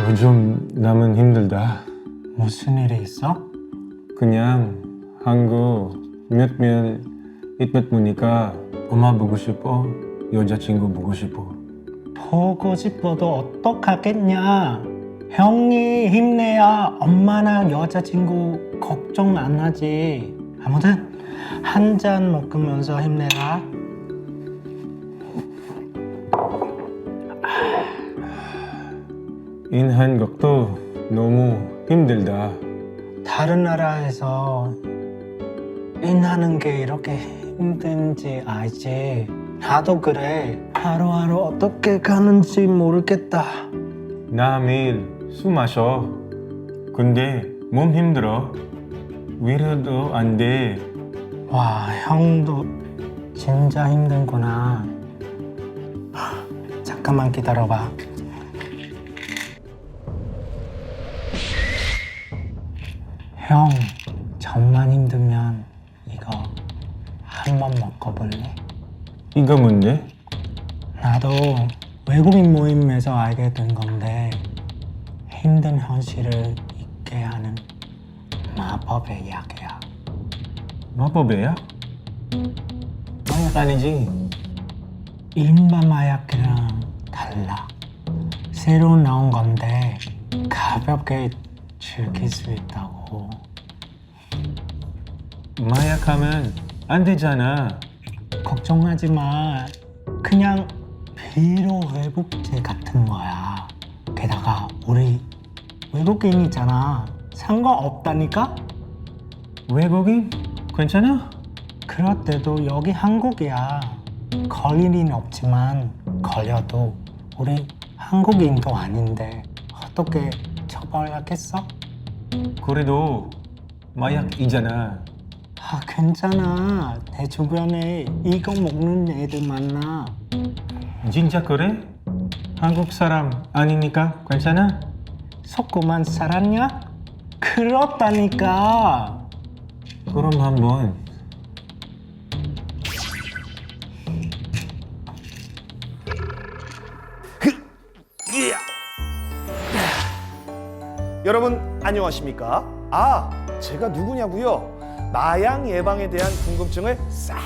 요즘 남은 힘들다. 무슨 일이 있어? 그냥 한국 몇몇 입맛 보니까 엄마 보고 싶어, 여자친구 보고 싶어. 보고 싶어도 어떡하겠냐. 형이 힘내야 엄마나 여자친구 걱정 안 하지. 아무튼 한 잔 먹으면서 힘내라. 인 한국도 너무 힘들다. 다른 나라에서 일하는 게 이렇게 힘든지 알지? 나도 그래. 하루하루 어떻게 가는지 모르겠다. 나 매일 술 마셔. 근데 몸 힘들어. 위로도 안 돼. 와, 형도 진짜 힘든구나. 잠깐만 기다려봐. 형, 정말 힘들면 이거 한번 먹어볼래? 이거 뭔데? 나도 외국인 모임에서 알게 된 건데 힘든 현실을 잊게 하는 마법의 약이야. 마법이야? 마약 아니지? 일반 마약이랑 달라. 새로 나온 건데 가볍게 즐길 수 있다고. 마약하면 안 되잖아. 걱정하지 마. 그냥 비료 회복제 같은 거야. 게다가 우리 외국인이잖아. 상관없다니까? 외국인? 괜찮아? 그럴 때도 여기 한국이야. 걸릴 일은 없지만 걸려도 우리 한국인도 아닌데 어떻게 처벌하겠어? 그래도 마약이잖아. 아, 괜찮아. 내 주변에 이거 먹는 애들 많아. 진짜 그래? 한국 사람 아니니까 괜찮아? 속고만 살았냐? 그렇다니까. 그럼 한번. 여러분 안녕하십니까? 제가 누구냐고요? 마약 예방에 대한 궁금증을 싹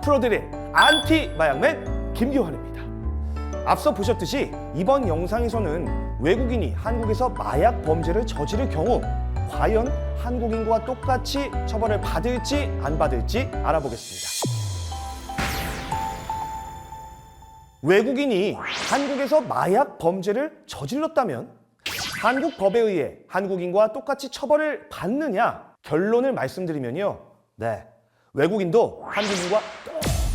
풀어드릴 안티 마약맨 김기환입니다. 앞서 보셨듯이 이번 영상에서는 외국인이 한국에서 마약 범죄를 저지를 경우 과연 한국인과 똑같이 처벌을 받을지 안 받을지 알아보겠습니다. 외국인이 한국에서 마약 범죄를 저질렀다면 한국 법에 의해 한국인과 똑같이 처벌을 받느냐? 결론을 말씀드리면요. 네, 외국인도 한국인과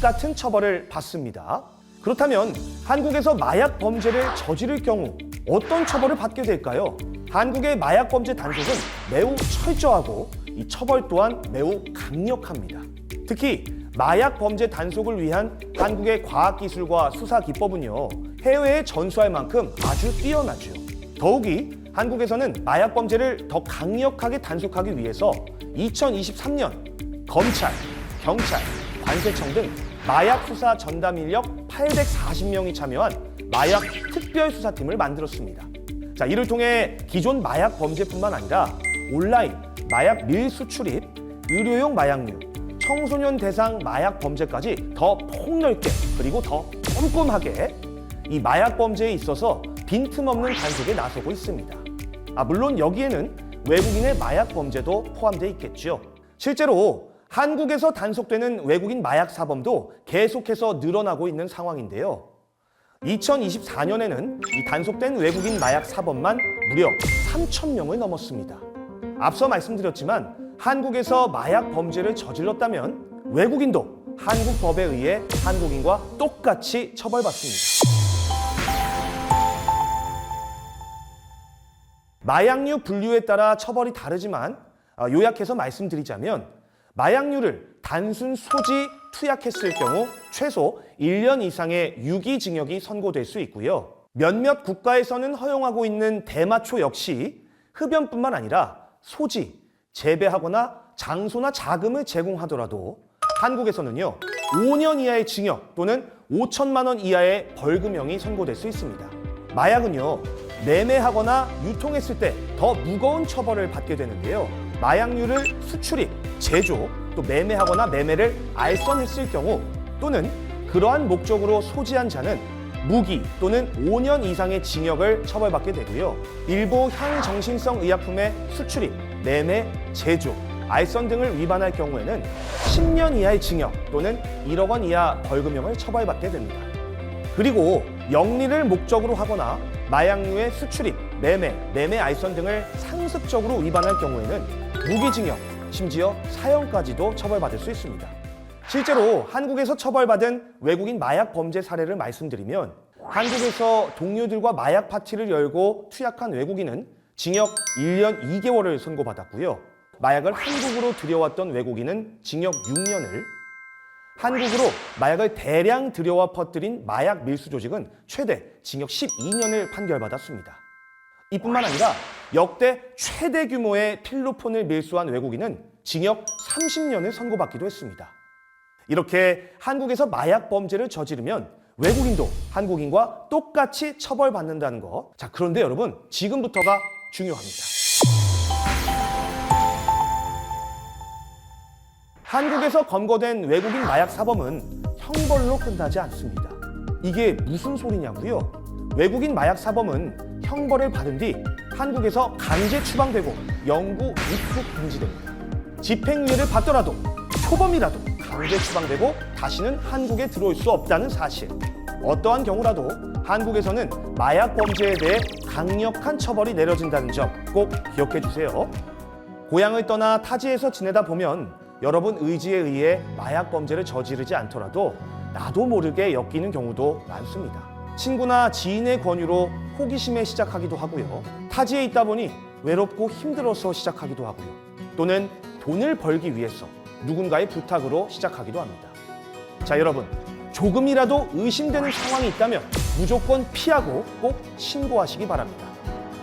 똑같은 처벌을 받습니다. 그렇다면 한국에서 마약 범죄를 저지를 경우 어떤 처벌을 받게 될까요? 한국의 마약 범죄 단속은 매우 철저하고 이 처벌 또한 매우 강력합니다. 특히 마약 범죄 단속을 위한 한국의 과학기술과 수사기법은요, 해외에 전수할 만큼 아주 뛰어나죠. 더욱이 한국에서는 마약 범죄를 더 강력하게 단속하기 위해서 2023년 검찰, 경찰, 관세청 등 마약 수사 전담 인력 840명이 참여한 마약 특별수사팀을 만들었습니다. 자, 이를 통해 기존 마약 범죄뿐만 아니라 온라인 마약 밀수 출입, 의료용 마약류, 청소년 대상 마약 범죄까지 더 폭넓게 그리고 더 꼼꼼하게 이 마약 범죄에 있어서 빈틈없는 단속에 나서고 있습니다. 물론 여기에는 외국인의 마약 범죄도 포함되어 있겠죠. 실제로 한국에서 단속되는 외국인 마약 사범도 계속해서 늘어나고 있는 상황인데요. 2024년에는 이 단속된 외국인 마약 사범만 무려 3,000명을 넘었습니다. 앞서 말씀드렸지만 한국에서 마약 범죄를 저질렀다면 외국인도 한국 법에 의해 한국인과 똑같이 처벌받습니다. 마약류 분류에 따라 처벌이 다르지만 요약해서 말씀드리자면 마약류를 단순 소지, 투약했을 경우 최소 1년 이상의 유기징역이 선고될 수 있고요. 몇몇 국가에서는 허용하고 있는 대마초 역시 흡연뿐만 아니라 소지, 재배하거나 장소나 자금을 제공하더라도 한국에서는요 5년 이하의 징역 또는 5천만 원 이하의 벌금형이 선고될 수 있습니다. 마약은요 매매하거나 유통했을 때 더 무거운 처벌을 받게 되는데요. 마약류를 수출입, 제조, 또 매매하거나 매매를 알선했을 경우 또는 그러한 목적으로 소지한 자는 무기 또는 5년 이상의 징역을 처벌받게 되고요. 일부 향정신성 의약품의 수출입, 매매, 제조, 알선 등을 위반할 경우에는 10년 이하의 징역 또는 1억 원 이하 벌금형을 처벌받게 됩니다. 그리고 영리를 목적으로 하거나 마약류의 수출입, 매매 알선 등을 상습적으로 위반할 경우에는 무기징역, 심지어 사형까지도 처벌받을 수 있습니다. 실제로 한국에서 처벌받은 외국인 마약 범죄 사례를 말씀드리면 한국에서 동료들과 마약 파티를 열고 투약한 외국인은 징역 1년 2개월을 선고받았고요. 마약을 한국으로 들여왔던 외국인은 징역 6년을, 한국으로 마약을 대량 들여와 퍼뜨린 마약 밀수 조직은 최대 징역 12년을 판결받았습니다. 이뿐만 아니라 역대 최대 규모의 필로폰을 밀수한 외국인은 징역 30년을 선고받기도 했습니다. 이렇게 한국에서 마약 범죄를 저지르면 외국인도 한국인과 똑같이 처벌받는다는 거. 자, 그런데 여러분, 지금부터가 중요합니다. 한국에서 검거된 외국인 마약 사범은 형벌로 끝나지 않습니다. 이게 무슨 소리냐고요? 외국인 마약 사범은 형벌을 받은 뒤 한국에서 강제 추방되고 영구 입국 금지됩니다. 집행유예를 받더라도 초범이라도 강제 추방되고 다시는 한국에 들어올 수 없다는 사실. 어떠한 경우라도 한국에서는 마약 범죄에 대해 강력한 처벌이 내려진다는 점 꼭 기억해 주세요. 고향을 떠나 타지에서 지내다 보면 여러분 의지에 의해 마약 범죄를 저지르지 않더라도 나도 모르게 엮이는 경우도 많습니다. 친구나 지인의 권유로 호기심에 시작하기도 하고요. 타지에 있다 보니 외롭고 힘들어서 시작하기도 하고요. 또는 돈을 벌기 위해서 누군가의 부탁으로 시작하기도 합니다. 자, 여러분, 조금이라도 의심되는 상황이 있다면 무조건 피하고 꼭 신고하시기 바랍니다.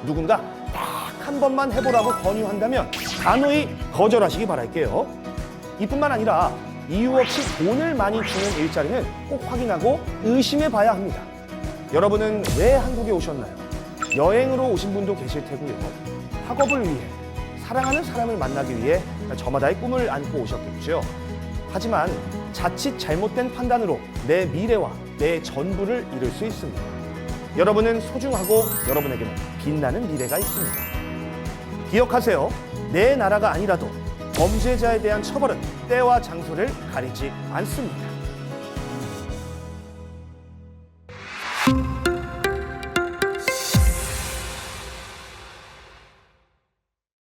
누군가 딱 한 번만 해보라고 권유한다면 단호히 거절하시기 바랄게요. 이뿐만 아니라 이유 없이 돈을 많이 주는 일자리는 꼭 확인하고 의심해 봐야 합니다. 여러분은 왜 한국에 오셨나요? 여행으로 오신 분도 계실 테고요. 학업을 위해, 사랑하는 사람을 만나기 위해 저마다의 꿈을 안고 오셨겠죠. 하지만 자칫 잘못된 판단으로 내 미래와 내 전부를 잃을 수 있습니다. 여러분은 소중하고 여러분에게는 빛나는 미래가 있습니다. 기억하세요. 내 나라가 아니라도 범죄자에 대한 처벌은 때와 장소를 가리지 않습니다.